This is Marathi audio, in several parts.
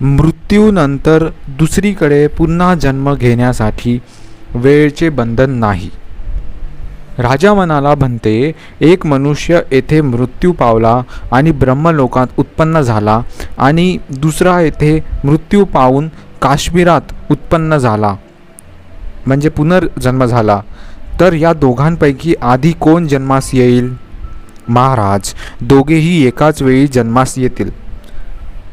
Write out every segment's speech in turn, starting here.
मृत्यूनंतर दुसरीकडे पुन्हा जन्म घेण्यासाठी वेळेचे बंधन नाही. राजा म्हणाला, म्हणते, एक मनुष्य येथे मृत्यू पावला आणि ब्रह्मलोकात उत्पन्न झाला आणि दुसरा येथे मृत्यू पावून काश्मीरात उत्पन्न झाला, म्हणजे पुनर्जन्म झाला. तर या दोघांपैकी आधी कोण जन्मास येईल? महाराज, दोघेही एकाच वेळी जन्मास येतील.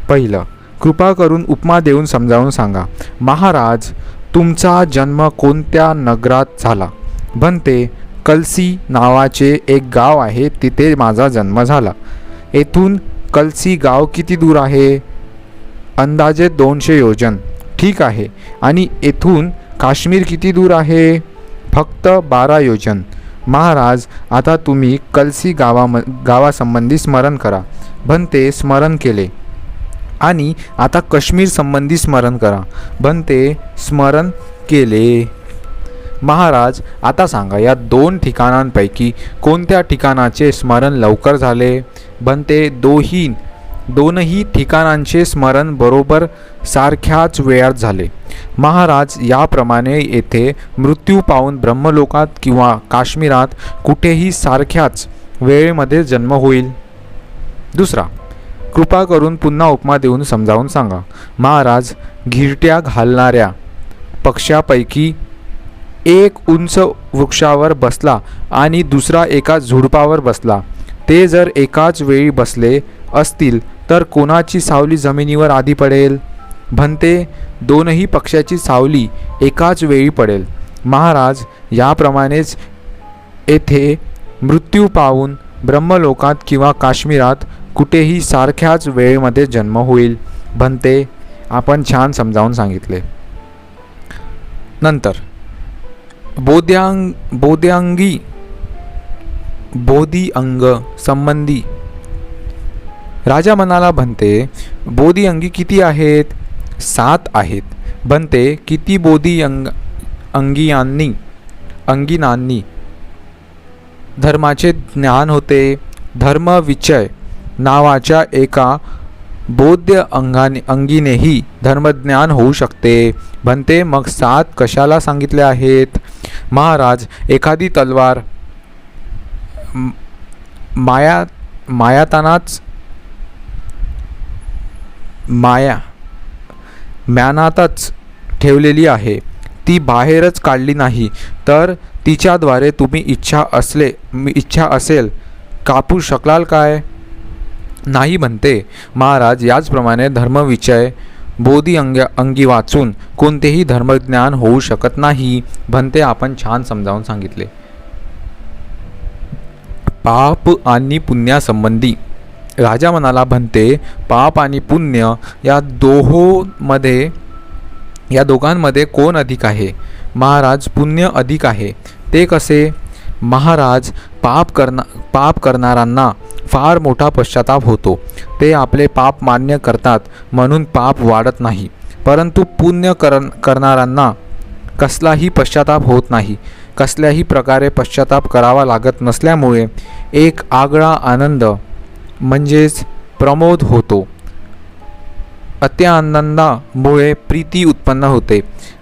पहिलं, कृपा करून उपमा देऊन समजावून सांगा. महाराज, तुमचा जन्म कोणत्या नगरात झाला? बनते, कलसी नावाचे एक गाव आहे, तिथे माझा जन्म झाला. येथून कलसी गाव किती दूर आहे? अंदाजे 200 योजन. ठीक आहे. आणि येथून काश्मीर किती दूर आहे? फक्त 12 योजन. महाराज, आता तुम्ही कलसी गावासंबंधी स्मरण करा. बनते, स्मरण केले. आणि आता काश्मीर संबंधी स्मरण करा. बनते, स्मरण केले. महाराज, आता सांगा, या 2 ठिकाणांपैकी कोणत्या ठिकाणाचे स्मरण लवकर झाले? बनते, दोनही ठिकाणांचे स्मरण बरोबर सारख्याच वेळात झाले. महाराज, याप्रमाणे येथे मृत्यू पावून ब्रह्मलोकात किंवा काश्मीरात कुठेही सारख्याच वेळेमध्ये जन्म होईल. दुसरा, कृपा करून पुन्हा उपमा देऊन समजावून सांगा. महाराज, घिरट्या घालणाऱ्या पक्ष्यापैकी एक उंच वृक्षावर बसला आणि दुसरा एका झुडपावर बसला. ते जर एकाच वेळी बसले असतील तर कोणाची सावली जमिनीवर आधी पडेल? बनते, दोनही पक्षाची सावली एकाच वेळी पडेल. महाराज, याप्रमाणेच येथे मृत्यू पावून ब्रह्मलोकात किंवा काश्मीरात कुठेही सारख्याच वेळेमध्ये जन्म होईल. बनते, आपण छान समजावून सांगितले. नंतर बोधी अंग संबंधी राजा म्हणाला, बनते, बोधी अंगी किती आहेत? 7 आहेत. बनते, किती बोधी अंगिनांनी धर्माचे ज्ञान होते? धर्मविचय नावाच्या एका बौद्ध अंगीनेही धर्मज्ञान होऊ शकते. बनते, मग 7 कशाला सांगितले आहेत? महाराज, एखादी तलवार म्यानातच ठेवलेली आहे, ती बाहेरच काढली नाही तर तिच्याद्वारे तुम्ही इच्छा असेल कापू शकाल काय? नाही. बनते, महाराज, याचप्रमाणे धर्मविचय बोधी अंगी वाचून कोणतेही धर्मज्ञान होऊ शकत नाही. बनते, आपण छान समजावून सांगितले. पाप आणि पुण्यासंबंधी राजा म्हणाला, बनते, पाप आणि पुण्य या दोघांमध्ये कोण अधिक आहे? महाराज, पुण्य अधिक आहे. ते कसे? महाराज, पाप करणाऱ्यांना फार मोठा पश्चाताप होतो. ते आपले पाप मान्य करतात म्हणून पाप वाढत नाही. परंतु पुण्य करणाऱ्यांना कसलाही पश्चाताप होत नाही. कसल्याही प्रकारे पश्चाताप करावा लागत नसल्यामुळे एक आगळा आनंद म्हणजेच प्रमोद होतो. अत्यानंदामुळे प्रीती उत्पन्न होते.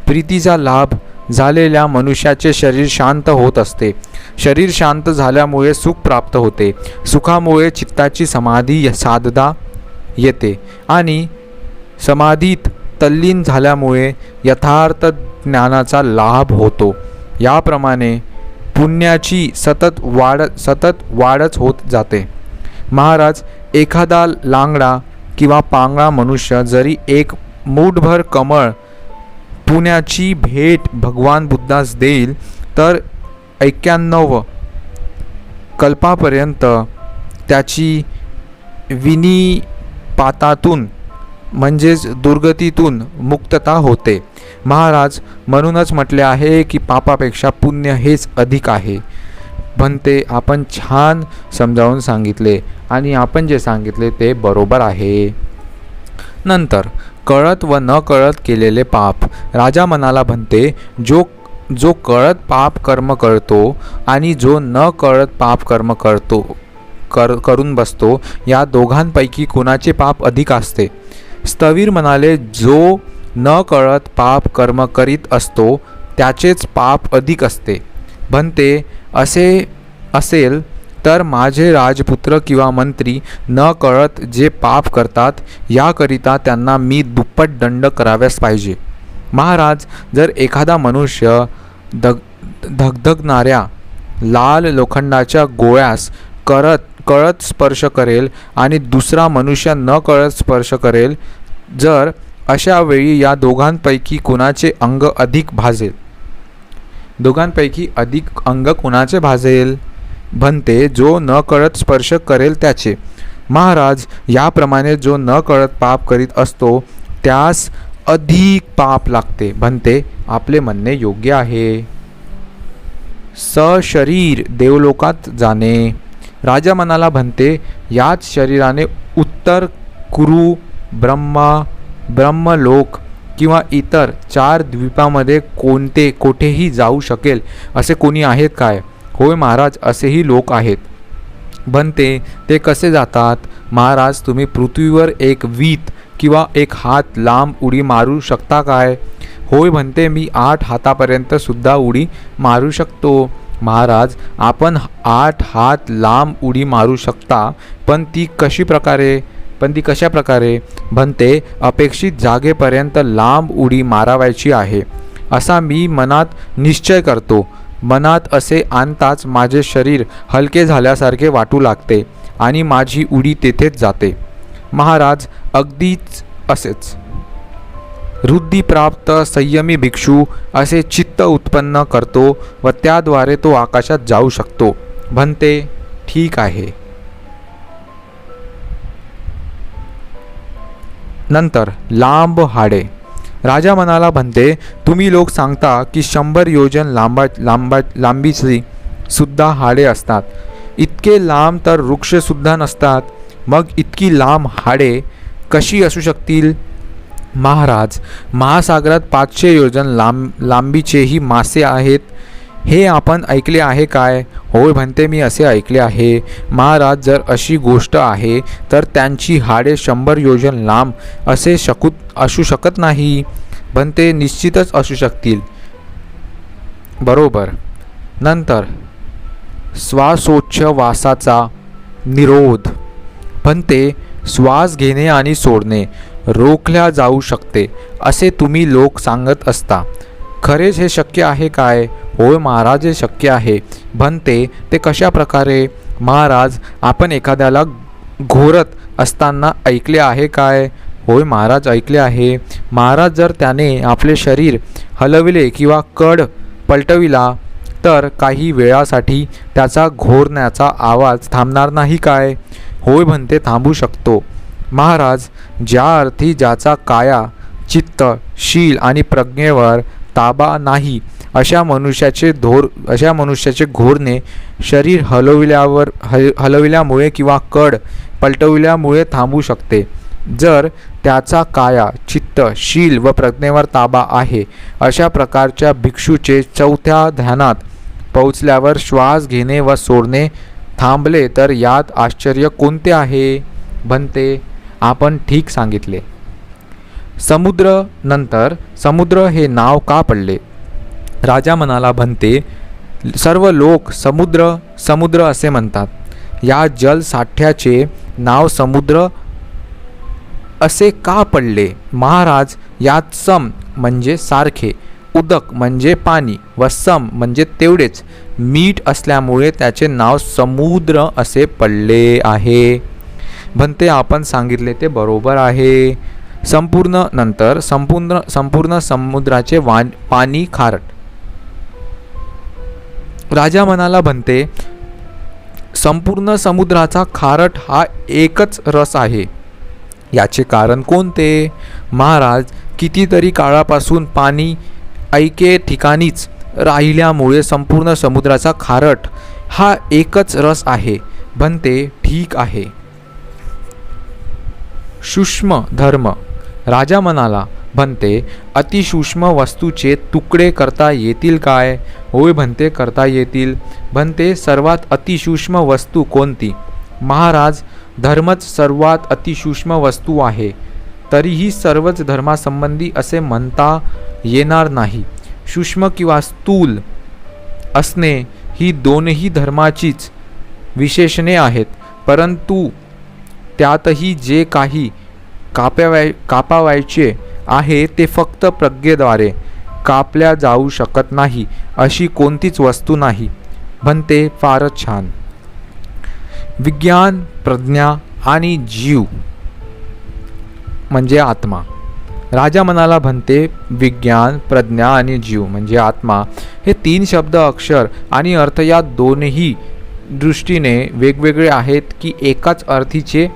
प्रीतीचा लाभ झालेल्या मनुष्याचे शरीर शांत होत असते. शरीर शांत झाल्यामुळे सुख प्राप्त होते. सुखामुळे चित्ताची समाधी साधता येते आणि समाधीत तल्लीन झाल्यामुळे यथार्थ ज्ञानाचा लाभ होतो. याप्रमाणे पुण्याची सतत वाढच होत जाते. महाराज, एखादा लांगडा किंवा पांगळा मनुष्य जरी एक मूठभर कमळ पुण्याची भेट भगवान बुद्धास देईल तर 91 कल्पापर्यंत त्याची विनिपातातून म्हणजेच दुर्गतीतून मुक्तता होते. महाराज, म्हणूनच म्हटले आहे की पापापेक्षा पुण्य हेच अधिक आहे. बनते, आपण छान समजावून सांगितले आणि आपण जे सांगितले ते बरोबर आहे. नंतर कळत व न कळत केलेले पाप राजा म्हणाला, बनते, जो कळत पाप कर्म करतो आणि जो न कळत पाप कर्म करून बसतो, या दोघांपैकी कुणाचे पाप अधिक असते? स्थवीर म्हणाले, जो न कळत पाप कर्म करीत असतो त्याचेच पाप अधिक असते. म्हणते, असे असेल तर माझे राजपुत्र किंवा मंत्री न कळत जे पाप करतात याकरिता त्यांना मी दुप्पट दंड कराव्यास पाहिजे. महाराज, जर एखादा मनुष्य धगधगणाऱ्या लाल लोखंडाच्या गोळ्यास कळत स्पर्श करेल आणि दुसरा मनुष्य न कळत स्पर्श करेल, जर अशा वेळी या दोघांपैकी कुणाचे अंग अधिक भाजेल? दोघांपैकी अधिक अंग कुणाचे भाजेल? म्हणते, जो न कळत स्पर्श करेल त्याचे. महाराज, याप्रमाणे जो न कळत पाप करीत असतो त्यास अधिक पाप लागते. म्हणते, आपले म्हणणे योग्य आहे. सशरीर देवलोकात जाणे. राजा म्हणाला, म्हणते, याच शरीराने उत्तर कुरु, ब्रह्मलोक किंवा इतर 4 द्वीपामध्ये कोठेही जाऊ शकेल असे कोणी आहेत काय? होय महाराज, असेही लोक आहेत. म्हणते, ते कसे जातात? महाराज, तुम्ही पृथ्वीवर एक वीत किंवा एक हात लांब उडी मारू शकता काय? होय म्हणते, मी 8 हातापर्यंत सुद्धा उडी मारू शकतो. महाराज, आपण 8 हात लांब उडी मारू शकता, पण ती कशा प्रकारे? म्हणते, अपेक्षित जागेपर्यंत लांब उडी मारावायची आहे असा मी मनात निश्चय करतो. मनात असे आणताच माझे शरीर हलके झाल्यासारखे वाटू लागते आणि माझी उडी तेथेच जाते. महाराज, अगदीच असेच रुद्धीप्राप्त संयमी भिक्षू असे चित्त उत्पन्न करतो व त्याद्वारे तो आकाशात जाऊ शकतो. म्हणते, ठीक आहे. नंतर लांब हाडे. राजा म्हणाला, म्हणते, तुम्ही लोक सांगता की 100 योजन लांबीची सुद्धा हाडे असतात. इतके लांब तर वृक्षसुद्धा नसतात. मग इतकी लांब हाडे कशी असू शकतील? महाराज, महासागरात 500 योजन लांबीचेही मासे आहेत, हे आपण ऐकले आहे काय? होय म्हणते, मी असे ऐकले आहे. महाराज, जर अशी गोष्ट आहे तर त्यांची हाडे 100 योजन लांब असू शकत नाही. म्हणते, निश्चितच असू शकतील. बरोबर. नंतर श्वासोच्छवासाचा निरोध. म्हणते, श्वास घेणे आणि सोडणे रोखल्या जाऊ शकते असे तुम्ही लोक सांगत असता. खरेच हे शक्य आहे काय? होय महाराज, हे शक्य आहे. म्हणते, ते कशा प्रकारे? महाराज, आपण एखाद्याला घोरत असताना ऐकले आहे काय? होय महाराज, ऐकले आहे. महाराज, जर त्याने आपले शरीर हलविले किंवा कड पलटविला तर काही वेळासाठी त्याचा घोरण्याचा आवाज थांबणार नाही काय? होय म्हणते, थांबू शकतो. महाराज, ज्या अर्थी ज्याचा काया, चित्त, शील आणि प्रज्ञेवर ताबा नाही अशा मनुष्याचे घोरणे शरीर हलविल्यामुळे किंवा कड पलटविल्यामुळे थांबू शकते. जर त्याचा काया, चित्त, शील व प्रज्ञेवर ताबा आहे अशा प्रकारच्या भिक्षूचे 4थ्या ध्यानात पोहोचल्यावर श्वास घेणे व सोडणे थांबले तर यात आश्चर्य कोणते आहे? म्हणते, आपण ठीक सांगितले. समुद्र. नंतर समुद्र हे नाव का पडले? राजा म्हणाला, म्हणते, सर्व लोक समुद्र समुद्र असे म्हणतात. या जलसाठ्याचे नाव समुद्र असे का पडले? महाराज, यात सम म्हणजे सारखे, उदक म्हणजे पाणी व सम म्हणजे तेवढेच मीठ असल्यामुळे त्याचे नाव समुद्र असे पडले आहे. म्हणते, आपण सांगितले ते बरोबर आहे. संपूर्ण समुद्राचे पाणी खारट. राजा म्हणाला, म्हणते, संपूर्ण समुद्राचा खारट हा एकच रस आहे. याचे कारण कोणते? महाराज, कितीतरी काळापासून पाणी ऐके ठिकाणीच राहिल्यामुळे संपूर्ण समुद्राचा खारट हा एकच रस आहे. म्हणते, ठीक आहे. सूक्ष्म धर्म. राजा म्हणाला, म्हणते, अतिसूक्ष्म वस्तूचे तुकडे करता येतील काय? होय म्हणते, करता येतील. म्हणते, सर्वात अतिसूक्ष्म वस्तू कोणती? महाराज, धर्मच सर्वात अतिसूक्ष्म वस्तू आहे. तरीही सर्वच धर्मासंबंधी असे म्हणता येणार नाही. सूक्ष्म किंवा स्थूल असणे ही दोनही धर्माचीच विशेषणे आहेत, परंतु त्यातही जे काही कापावायचे आहे ते फक्त प्रज्ञेद्वारे कापल्या जाऊ शकत नाही अशी कोणतीच वस्तू नाही. म्हणते फारच छान. विज्ञान, प्रज्ञा आणि जीव म्हणजे आत्मा. राजा म्हणाला म्हणते विज्ञान, प्रज्ञा आणि जीव म्हणजे आत्मा हे तीन शब्द, अक्षर आणि अर्थ या दोनही दृष्टीने वेगवेगळे आहेत की एकाच अर्थीचे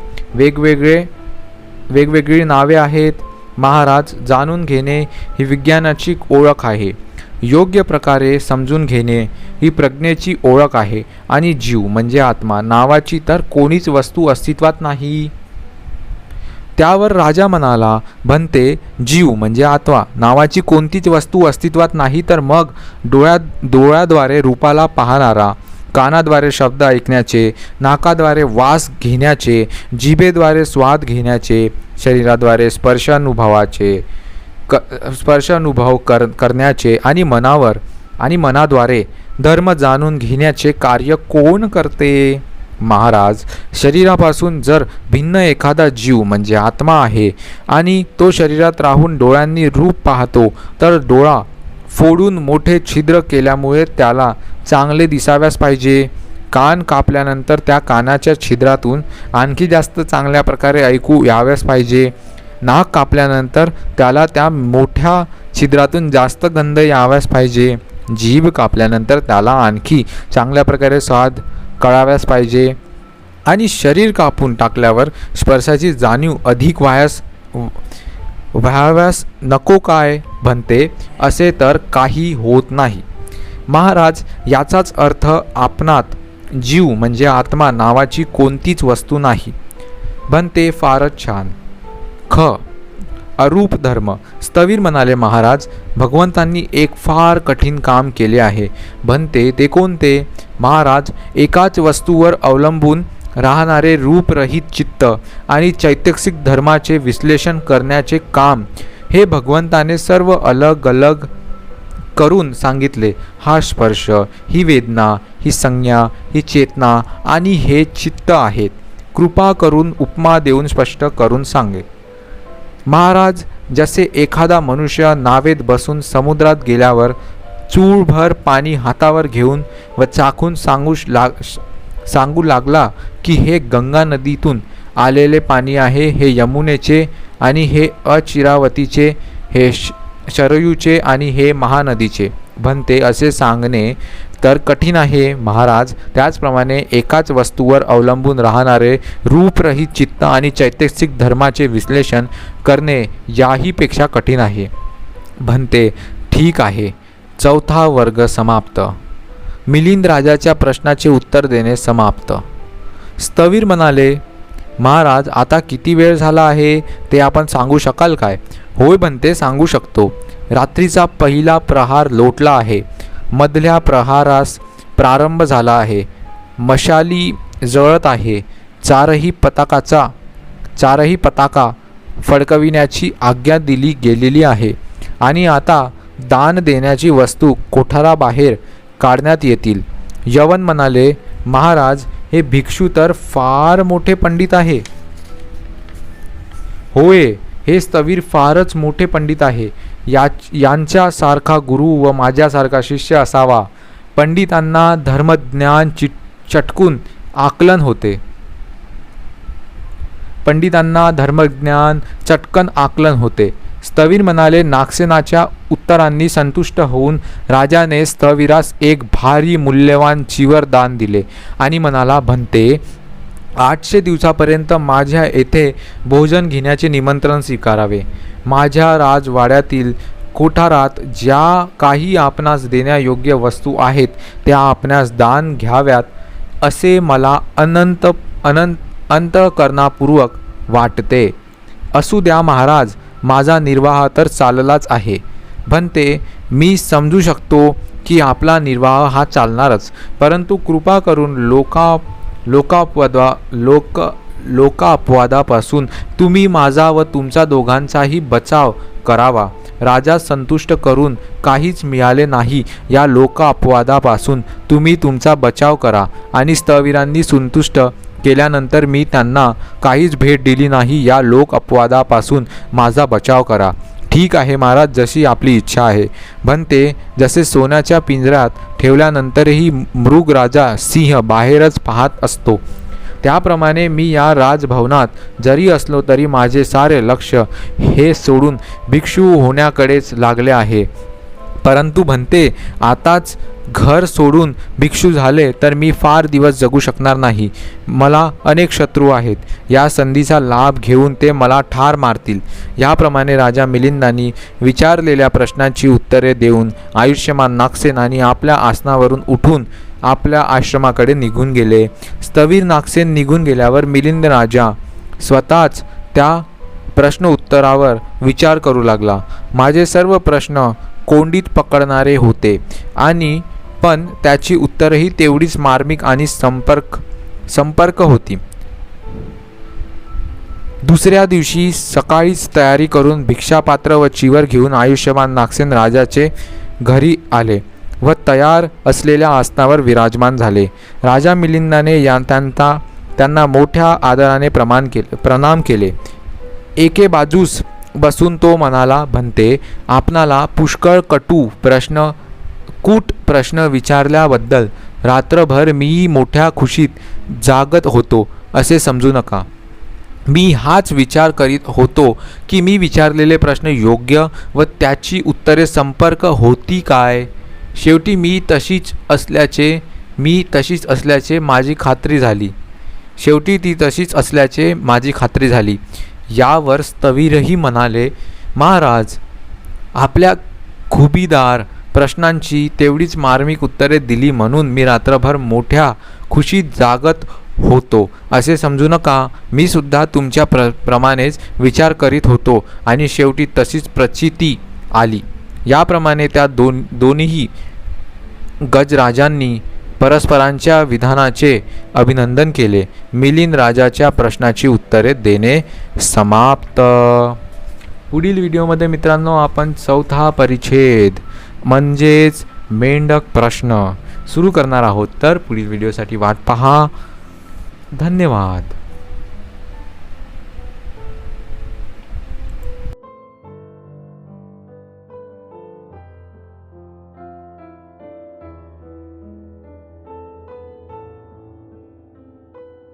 वेगवेगळी नावे आहेत. महाराज, जाणून घेणे ही विज्ञानाची ओळख आहे, योग्य प्रकारे समजून घेणे ही प्रज्ञेची ओळख आहे आणि जीव म्हणजे आत्मा नावाची तर कोणीच वस्तू अस्तित्वात नाही. त्यावर राजा म्हणाला म्हणते जीव म्हणजे आत्मा नावाची कोणतीच वस्तू अस्तित्वात नाही, तर मग डोळ्याद्वारे रूपाला पाहणारा, कानाद्वारे शब्द ऐकण्याचे, नाकाद्वारे वास घेण्याचे, जिभेद्वारे स्वाद घेण्याचे, शरीराद्वारे स्पर्शानुभव करण्याचे आणि मनाद्वारे धर्म जाणून घेण्याचे कार्य कोण करते? महाराज, शरीरापासून जर भिन्न एखादा जीव म्हणजे आत्मा आहे आणि तो शरीरात राहून डोळ्यांनी रूप पाहतो, तर डोळा फोडून मोठे छिद्र केल्यामुळे त्याला चांगले दिसाव्यास पाहिजे. कान कापल्यानंतर त्या कानाच्या छिद्रातून आणखी जास्त चांगल्या प्रकारे ऐकू याव्यास पाहिजे. नाक कापल्यानंतर त्याला त्या मोठ्या छिद्रातून जास्त गंध याव्यास पाहिजे. जीभ कापल्यानंतर त्याला आणखी चांगल्या प्रकारे स्वाद कळाव्यास पाहिजे. आणि शरीर कापून टाकल्यावर स्पर्शाची जाणीव अधिक व्हाव्यास नको काय? म्हणते असे तर काही होत नाही. महाराज, याचाच अर्थ आपणात जीव म्हणजे आत्मा नावाची कोणतीच वस्तू नाही. म्हणते फारच छान. अरूप धर्म. स्थवीर म्हणाले महाराज, भगवंतांनी एक फार कठीण काम केले आहे. म्हणते ते कोणते? महाराज, एकाच वस्तूवर अवलंबून राहणारे रूपरहित चित्त आणि चैतसिक धर्माचे विश्लेषण करण्याचे काम हे भगवंताने सर्व अलग अलग करून सांगितले. हा स्पर्श, ही वेदना, ही संज्ञा, ही चेतना आणि हे चित्त आहेत. कृपा करून उपमा देऊन स्पष्ट करून सांगे. महाराज, जसे एखादा मनुष्य नावेत बसून समुद्रात गेल्यावर चूळभर पाणी हातावर घेऊन व चाखून सांगू लागला की हे गंगा नदीतून आलेले पाणी आहे, हे यमुनेचे आणि हे अचिरावतीचे, हे शरयूचे आणि हे महानदीचे. म्हणते असे सांगणे तर कठीण आहे महाराज. त्याचप्रमाणे एकाच वस्तूवर अवलंबून राहणारे रूपरहित चित्त आणि चैतसिक धर्माचे विश्लेषण करणे याहीपेक्षा कठीण आहे. म्हणते ठीक आहे. चौथा वर्ग समाप्त. मिलिंद राजाच्या प्रश्नाचे उत्तर देणे समाप्त. स्थवीर म्हणाले, महाराज, आता किती वेळ झाला आहे ते आपण सांगू शकाल काय? होय म्हणते, सांगू शकतो. रात्रीचा पहिला प्रहार लोटला आहे. मधल्या प्रहारास प्रारंभ झाला आहे. मशाली जळत आहे. चारही पताका फडकविण्याची आज्ञा दिली गेलेली आहे आणि आता दान देण्याची वस्तू कोठाराबाहेर काढण्यात येतील. यवन म्हणाले, महाराज, हे भिक्षू तर फार मोठे पंडित आहे. होय, हे स्थवीर फारच मोठे पंडित आहे. यांच्यासारखा गुरु व माझ्यासारखा शिष्य असावा. पंडितांना धर्मज्ञान चटकून आकलन होते. स्थवीर म्हणाले, नागसेनाच्या उत्तरांनी संतुष्ट होऊन राजाने स्थवीरास एक भारी मूल्यवान चिवर दान दिले आणि म्हणाला, म्हणते 800 दिवसापर्यंत माझ्या येथे भोजन घेण्याचे निमंत्रण स्वीकारावे. माझ्या राजवाड्यातील कोठारात ज्या काही आपणास देण्यायोग्य वस्तू आहेत त्या आपणास दान घ्याव्यात असे मला अंतःकरणापूर्वक वाटते. असू द्या महाराज, माझा निर्वाह तर चाललाच आहे. म्हणते मी समजू शकतो की आपला निर्वाह हा चालणारच, परंतु कृपा करून लोका अपवादापासून तुम्ही माझा व तुमचा दोघांचाही बचाव करावा. राजा संतुष्ट करून काहीच मिळाले नाही या लोका अपवादापासून तुम्ही तुमचा बचाव करा. आणि स्थविरांनी संतुष्ट केल्यानंतर मी त्यांना काहीच भेट दिली नाही या लोक अपवादापासून माझा बचाव करा. ठीक आहे महाराज, जशी आपली इच्छा आहे. म्हणते जसे सोन्याच्या पिंजऱ्यात ठेवल्यानंतरही मृगराजा सिंह बाहेरच पाहत असतो, त्याप्रमाणे मी या राजभवनात जरी असलो तरी माझे सारे लक्ष हे सोडून भिक्षू होण्याकडेच लागले आहे. परंतु म्हणते आताच घर सोडून भिक्षू झाले तर मी फार दिवस जगू शकणार नाही. मला अनेक शत्रू आहेत. या संधीचा लाभ घेऊन ते मला ठार मारतील. याप्रमाणे राजा मिलिंदांनी विचारलेल्या प्रश्नांची उत्तरे देऊन आयुष्यमान नागसेन आणि आपल्या आसनावरून उठून आपल्या आश्रमाकडे निघून गेले. स्थविर नागसेन निघून गेल्यावर मिलिंद राजा स्वतःच त्या प्रश्न उत्तरावर विचार करू लागला. माझे सर्व प्रश्न कोंडीत पकडणारे होते आणि पण त्याची उत्तरही तेवढीच मार्मिक आणि संपर्क होती. दुसऱ्या दिवशी सकाळीच तयारी करून भिक्षापात्र व चिवर घेऊन आयुष्यमान नागसेन राजाचे घरी आले व तयार असलेल्या आसनावर विराजमान झाले. राजा मिलिंदाने त्यांना मोठ्या आदराने प्रणाम केले. एके बाजूस बसून तो म्हणाला, म्हणते आपणाला पुष्कळ कूट प्रश्न विचारल्याबद्दल रात्रभर मी मोठ्या खुशीत जागत होतो असे समजू नका. मी हाच विचार करीत होतो की मी विचारलेले प्रश्न योग्य व त्याची उत्तरे संपर्क होती काय. शेवटी मी तशीच असल्याचे माझी खात्री झाली. यावर स्थविरही म्हणाले, महाराज आपल्या खुबीदार प्रश्नांची तेवढीच मार्मिक उत्तरे दिली म्हणून मी रात्रभर मोठ्या खुशीत जागत होतो असे समजू नका. मी सुद्धा तुमच्या प्रमाणेच विचार करीत होतो आणि शेवटी तशीच प्रचिती आली. याप्रमाणे त्या दोन्ही गजराजांनी परस्परांच्या विधानाचे अभिनंदन केले. मिलिंद राजाच्या प्रश्नाची उत्तरे देणे समाप्त. पुढील व्हिडिओमध्ये मित्रांनो आपण चौथा परिच्छेद म्हणजेच मेंढक प्रश्न सुरू करणार आहोत. तर पुढील व्हिडिओसाठी वाट पहा. धन्यवाद.